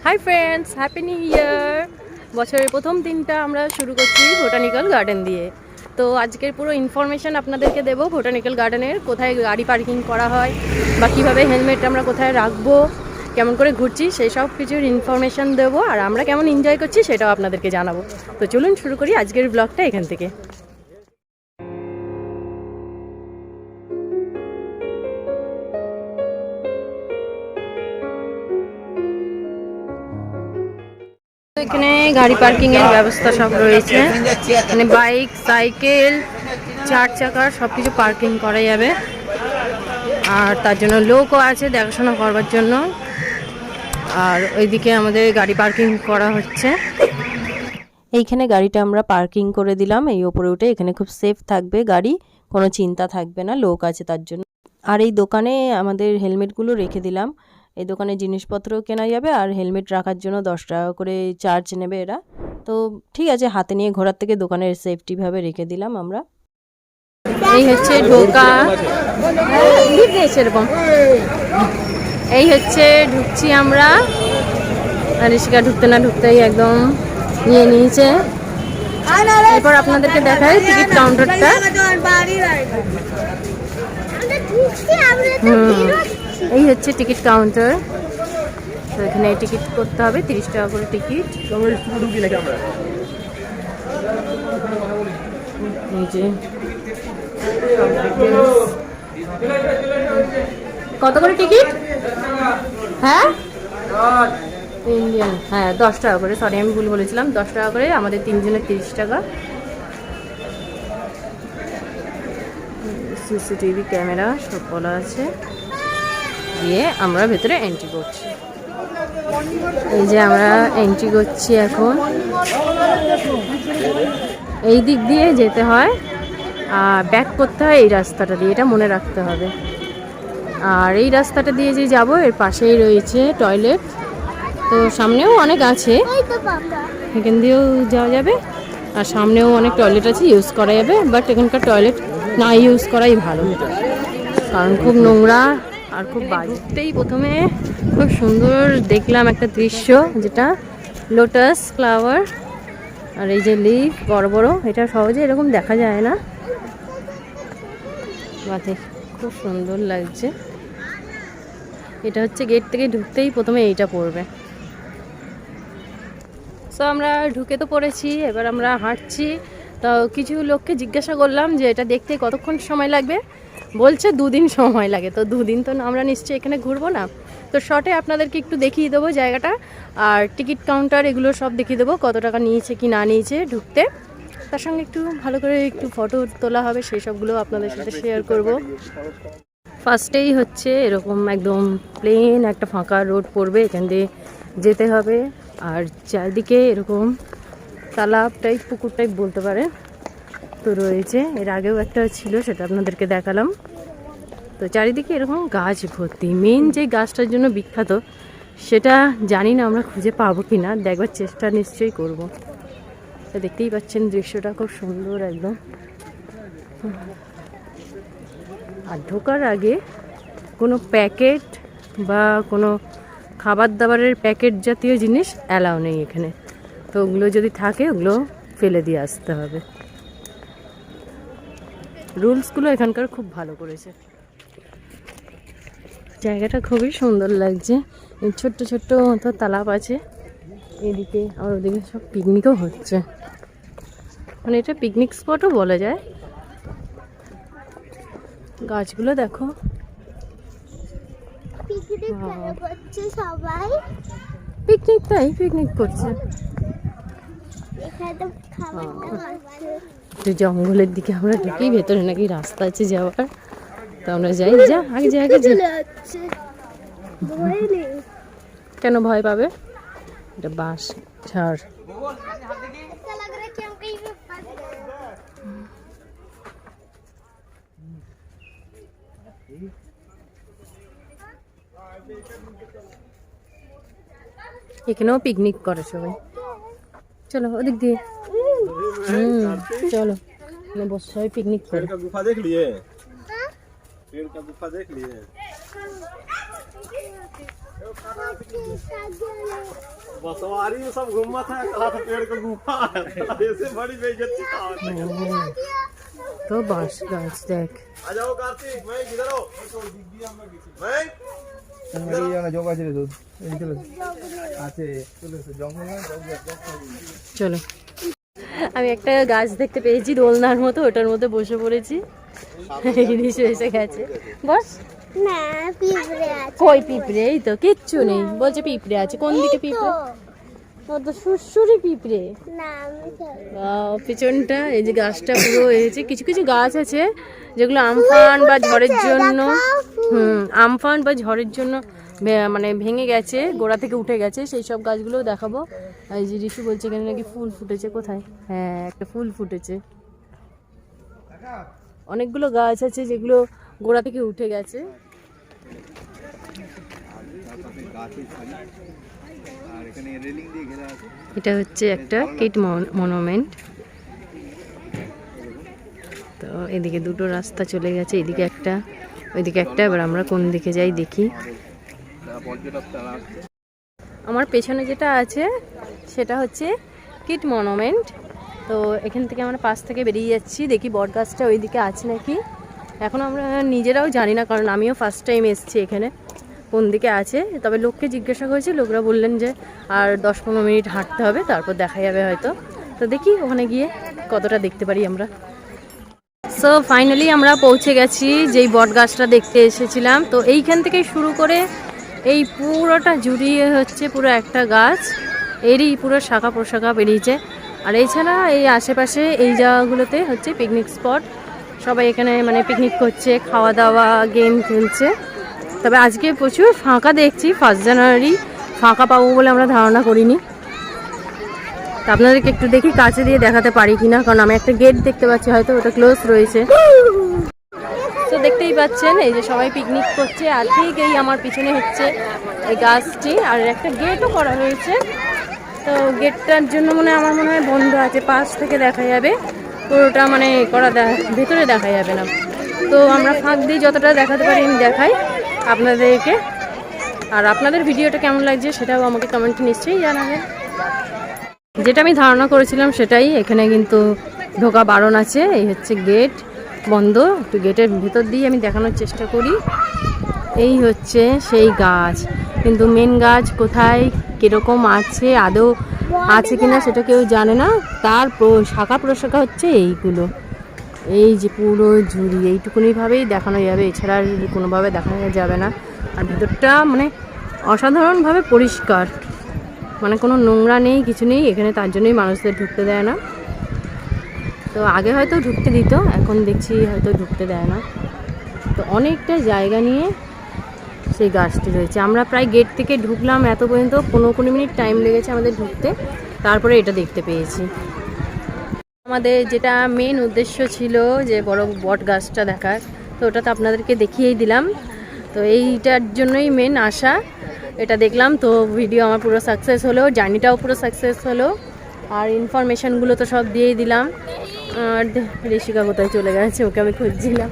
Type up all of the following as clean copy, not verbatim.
Hi friends, happy new year. বছরের প্রথম দিনটা আমরা শুরু করছি বোটানিক্যাল গার্ডেন দিয়ে। তো আজকের পুরো ইনফরমেশান আপনাদেরকে দেবো বোটানিক্যাল গার্ডেনের, কোথায় গাড়ি পার্কিং করা হয় বা কীভাবে হেলমেট আমরা কোথায় রাখবো, কেমন করে ঘুরছি সেই সব কিছুর ইনফরমেশান দেবো, আর আমরা কেমন এনজয় করছি সেটাও আপনাদেরকে জানাবো। তো চলুন শুরু করি আজকের ব্লগটা এখান থেকে। এখানে গাড়ি পার্কিং এর ব্যবস্থা সব রয়েছে, মানে বাইক, সাইকেল, 4 চাকার সবকিছু পার্কিং করা যাবে। আর তার জন্য লোকও আছে দেখাশোনা করবার জন্য। আর ওইদিকে আমাদের গাড়ি পার্কিং করা হচ্ছে। এইখানে গাড়িটা আমরা পার্কিং করে দিলাম, এই ওপরে উঠে। এখানে খুব সেফ থাকবে গাড়ি, কোনো চিন্তা থাকবে না, লোক আছে তার জন্য। আর এই দোকানে আমাদের হেলমেটগুলো রেখে দিলাম। এই দোকানে জিনিসপত্র কেনা যাবে, আর হেলমেট রাখার জন্য 10 টাকা করে চার্জ নেবে এরা। তো ঠিক আছে, হাতে নিয়ে ঘোরার থেকে দোকানের সেফটিভাবে রেখে দিলাম আমরা। এই হচ্ছে ঢোকা, এরকম এই হচ্ছে ঢুকছি আমরা। আর ঋষিকা ঢুকতে না ঢুকতেই একদম নিয়ে নিয়েছে। এরপর আপনাদেরকে দেখাই টিকিট কাউন্টারটা। এই হচ্ছে টিকিট কাউন্টার। তো এখানে টিকিট করতে হবে, 30 টাকা করে টিকিট। এই যে কত করে টিকিট? হ্যাঁ ইন্ডিয়ান, হ্যাঁ 10 টাকা করে, সরি আমি ভুল বলেছিলাম, 10 টাকা করে। আমাদের 3 জনের 30 টাকা। সিসিটিভি ক্যামেরা সব বলা আছে। দিয়ে আমরা ভেতরে এন্ট্রি করছি। এই যে আমরা এন্ট্রি করছি এখন। এই দিক দিয়ে যেতে হয়, আর ব্যাক করতে হয় এই রাস্তাটা দিয়ে, এটা মনে রাখতে হবে। আর এই রাস্তাটা দিয়ে যে যাব, এর পাশেই রয়েছে টয়লেট। তো সামনেও অনেক আছে, এখান দিয়েও যাওয়া যাবে। আর সামনেও অনেক টয়লেট আছে, ইউজ করা যাবে। বাট এখানকার টয়লেট না ইউজ করাই ভালো, কারণ খুব নোংরা আর খুব বাজতেই। প্রথমে খুব সুন্দর দেখলাম একটা দৃশ্য, যেটা লোটাস ফ্লাওয়ার। আর এই যে লিফ বড় বড়, এটা সহজে এরকম দেখা যায় না। মাঠে খুব সুন্দর লাগছে। এটা হচ্ছে গেট থেকে ঢুকতেই প্রথমে এইটা পড়বে। সো আমরা ঢুকে তো পড়েছি, এবার আমরা হাঁটছি। তো কিছু লোককে জিজ্ঞাসা করলাম যে এটা দেখতে কতক্ষণ সময় লাগবে। বলছে 2 দিন সময় লাগে। তো 2 দিন তো আমরা নিশ্চয়ই এখানে ঘুরবো না। তো শর্টে আপনাদেরকে একটু দেখিয়ে দেবো জায়গাটা, আর টিকিট কাউন্টার এগুলো সব দেখিয়ে দেবো, কত টাকা নিয়েছে কি না নিয়েছে ঢুকতে। তার সঙ্গে একটু ভালো করে একটু ফটো তোলা হবে, সেই সবগুলো আপনাদের সাথে শেয়ার করব। ফার্স্টেই হচ্ছে এরকম একদম প্লেন একটা ফাঁকা রোড পড়বে, এখান দিয়ে যেতে হবে। আর চারদিকে এরকম তালাব টাইপ, পুকুর টাইপ বলতে পারে, তো রয়েছে। এর আগেও একটা ছিল, সেটা আপনাদেরকে দেখালাম। তো চারিদিকে এরকম গাছ ভর্তি। মেন যে গাছটার জন্য বিখ্যাত, সেটা জানি না আমরা খুঁজে পাবো কি না, দেখবার চেষ্টা নিশ্চয়ই করব। তো দেখতেই পাচ্ছেন দৃশ্যটা খুব সুন্দর একদম। আর ঢোকার আগে কোনো প্যাকেট বা কোনো খাবার দাবারের প্যাকেট জাতীয় জিনিস অ্যালাউ নেই এখানে। তো ওগুলো যদি থাকে ওগুলো ফেলে দিয়ে আসতে হবে। রুলসগুলো এখানকার খুব ভালো করেছে। জায়গাটা খুবই সুন্দর লাগছে। ছোট্ট ছোট্ট মতো তালাব আছে এদিকে, আর ওদিকে সব পিকনিকও হচ্ছে, মানে এটা পিকনিক স্পটও বলা যায়। গাছগুলো দেখো, পিকনিক, তাই পিকনিক করছে। জঙ্গলের দিকে আমরা ঢুকি, ভেতরে নাকি রাস্তা আছে যাওয়ার। তো আমরা যাই, যা আগে যাই, আগে যাই। কেন ভয় পাবে? এটা বাঁশ ঝাড়। এখানেও পিকনিক করে সবাই। চলো ওদিক দিয়ে, चलो बस सभी पिकनिक पेड़ का गुफा देख लिए? पेड़ का गुफा देख लिए? बसवारी में सब घूमा था, कहा था पेड़ का गुफा ऐसे बड़ी बेइज्जती था। तो बांस गाछ देख। आ जाओ कार्तिक, मैं इधर आओ। मैं जो गाछ रे दूध এই চলো আছে চলো জঙ্গল না চলো। আমি একটা গাছ দেখতে পেয়েছি দোলনার মতো, ওটার মধ্যে বসে পড়েছি। ইলিশ এসে গেছে। বস। না পিঁপড়ে আছে। কই পিঁপড়ে? এই তো কিচ্ছু নেই, বলছে পিঁপড়ে আছে। কোন দিকে পিঁপড়ে? ও তো সুরসুরি পিঁপড়ে। না আমি পিছনটা এই যে গাছটা পুরো হয়েছে। কিছু কিছু গাছ আছে যেগুলো আমফান বা ঝড়ের জন্য আমফান বা ঝড়ের জন্য মানে ভেঙে গেছে, গোড়া থেকে উঠে গেছে। সেই সব গাছগুলো দেখাবো। এই যে ঋষু বলছে এখানে নাকি ফুল ফুটেছে। কোথায়? হ্যাঁ, একটা ফুল ফুটেছে। অনেকগুলো গাছ আছে যেগুলো গোড়া থেকে উঠে গেছে। এটা হচ্ছে একটা কিট মনুমেন্ট। তো এদিকে দুটো রাস্তা চলে গেছে, এদিকে একটা ওইদিকে একটা। এবার আমরা কোন দিকে যাই দেখি। আমার পেছনে যেটা আছে সেটা হচ্ছে কিট মনুমেন্ট। তো এখান থেকে আমরা পাশ থেকে বেরিয়ে যাচ্ছি, দেখি বট গাছটা ওইদিকে আছে নাকি। এখন আমরা নিজেরাও জানি না, কারণ আমিও ফার্স্ট টাইম এসেছি এখানে, কোন দিকে আছে। তবে লোককে জিজ্ঞাসা করেছি, লোকরা বললেন যে আর 10-15 মিনিট হাঁটতে হবে, তারপর দেখা যাবে হয়তো। তো দেখি ওখানে গিয়ে কতটা দেখতে পারি আমরা। সো ফাইনালি আমরা পৌঁছে গেছি যেই বট গাছটা দেখতে এসেছিলাম। তো এইখান থেকে শুরু করে এই পুরোটা জুড়িয়ে হচ্ছে পুরো একটা গাছ, এরই পুরো শাখা প্রশাখা বেরিয়েছে। আর এছাড়া এই আশেপাশে এই জায়গাগুলোতে হচ্ছে পিকনিক স্পট। সবাই এখানে মানে পিকনিক করছে, খাওয়া দাওয়া, গেম খেলছে। তবে আজকে প্রচুর ফাঁকা দেখছি, 1 জানুয়ারি ফাঁকা পাবো বলে আমরা ধারণা করিনি। তা আপনাদেরকে একটু দেখি কাছে দিয়ে দেখাতে পারি কিনা, কারণ আমি একটা গেট দেখতে পাচ্ছি, হয়তো ওটা ক্লোজ রয়েছে। তো দেখতেই পাচ্ছেন এই যে সবাই পিকনিক করছে, আর ঠিক এই আমার পিছনে হচ্ছে এই গাছটি, আর একটা গেটও করা হয়েছে। তো গেটটার জন্য আমার মনে হয় বন্ধ আছে, পাশ থেকে দেখা যাবে, পুরোটা মানে করা ভেতরে দেখা যাবে না। তো আমরা ফাঁক দিয়ে যতটা দেখাতে পারি আমি দেখাই আপনাদেরকে। আর আপনাদের ভিডিওটা কেমন লাগছে সেটাও আমাকে কমেন্টে নিশ্চয়ই জানাবেন। যেটা আমি ধারণা করেছিলাম সেটাই, এখানে কিন্তু ঢোকা বারণ আছে। এই হচ্ছে গেট বন্ধ। একটু গেটের ভেতর দিয়ে আমি দেখানোর চেষ্টা করি। এই হচ্ছে সেই গাছ, কিন্তু মেন গাছ কোথায়, কীরকম আছে, আদৌ আছে কিনা সেটা কেউ জানে না। তার শাখা প্রশাখা হচ্ছে এইগুলো, এই যে পুরো জুড়ি এইটুকুনিভাবেই দেখানো যাবে, এছাড়া আর কোনোভাবে দেখানো যাবে না। আর ভেতরটা মানে অসাধারণভাবে পরিষ্কার, মানে কোনো নোংরা নেই, কিছু নেই এখানে, তার জন্যই মানুষদের ঢুকতে দেয় না। তো আগে হয়তো ঢুকতে দিত, এখন দেখছি হয়তো ঢুকতে দেয় না। তো অনেকটা জায়গা নিয়ে সেই গাছটি রয়েছে। আমরা প্রায় গেট থেকে ঢুকলাম, এত পর্যন্ত 15-20 মিনিট টাইম লেগেছে আমাদের ঢুকতে, তারপরে এটা দেখতে পেয়েছি। আমাদের যেটা মেন উদ্দেশ্য ছিল যে বড় বট গাছটা দেখার, তো ওটা তো আপনাদেরকে দেখিয়েই দিলাম। তো এইটার জন্যই মেন আশা, এটা দেখলাম। তো ভিডিও আমার পুরো সাকসেস হলো, জার্নিটাও পুরো সাকসেস হলো, আর ইনফরমেশানগুলো তো সব দিয়েই দিলাম। আর ঋষিকা কোথায় চলে গেছে, ওকে আমি খুঁজছিলাম।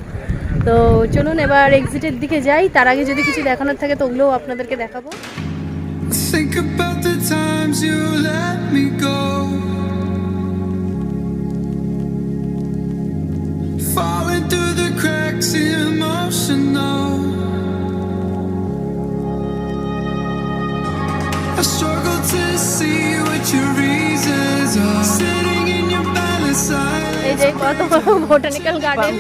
তো চলুন এবার এক্সিটের দিকে যাই। তার আগে যদি কিছু দেখানোর থাকে তো ওগুলোও আপনাদেরকে দেখাবো। Think about the times you let me go, falling through the cracks, emotional. I struggle to see what your reasons are, sitting in your balance silence. এই যে কত বোটানিক্যাল গার্ডেন,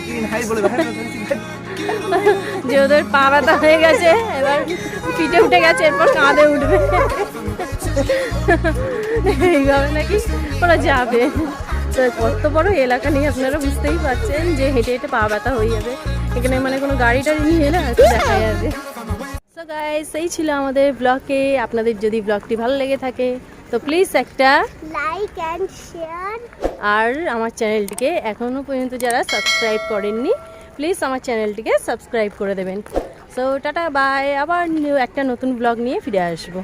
যে ওদের পা ব্যথা হয়ে গেছে, এবার পিঠে উঠে গেছে, এরপর কাঁধে উঠবে, এইভাবে নাকি ওরা যাবে। তো কত বড় এলাকা নিয়ে আপনারা বুঝতেই পারছেন যে হেঁটে হেঁটে পা ব্যথা হয়ে যাবে। এখানে মানে কোনো গাড়ি টাড়ি নিয়ে এলে হয়তো দেখা যাবে। সো গাইস, এই ছিল আমাদের ব্লগে। আপনাদের যদি ব্লগটি ভালো লেগে থাকে তো প্লিজ একটা লাইক এন্ড শেয়ার, আর আমার চ্যানেলটিকে এখনও পর্যন্ত যারা সাবস্ক্রাইব করেননি প্লিজ আমার চ্যানেলটিকে সাবস্ক্রাইব করে দেবেন। সো টাটা বাই, আবার একটা নতুন ব্লগ নিয়ে ফিরে আসবো।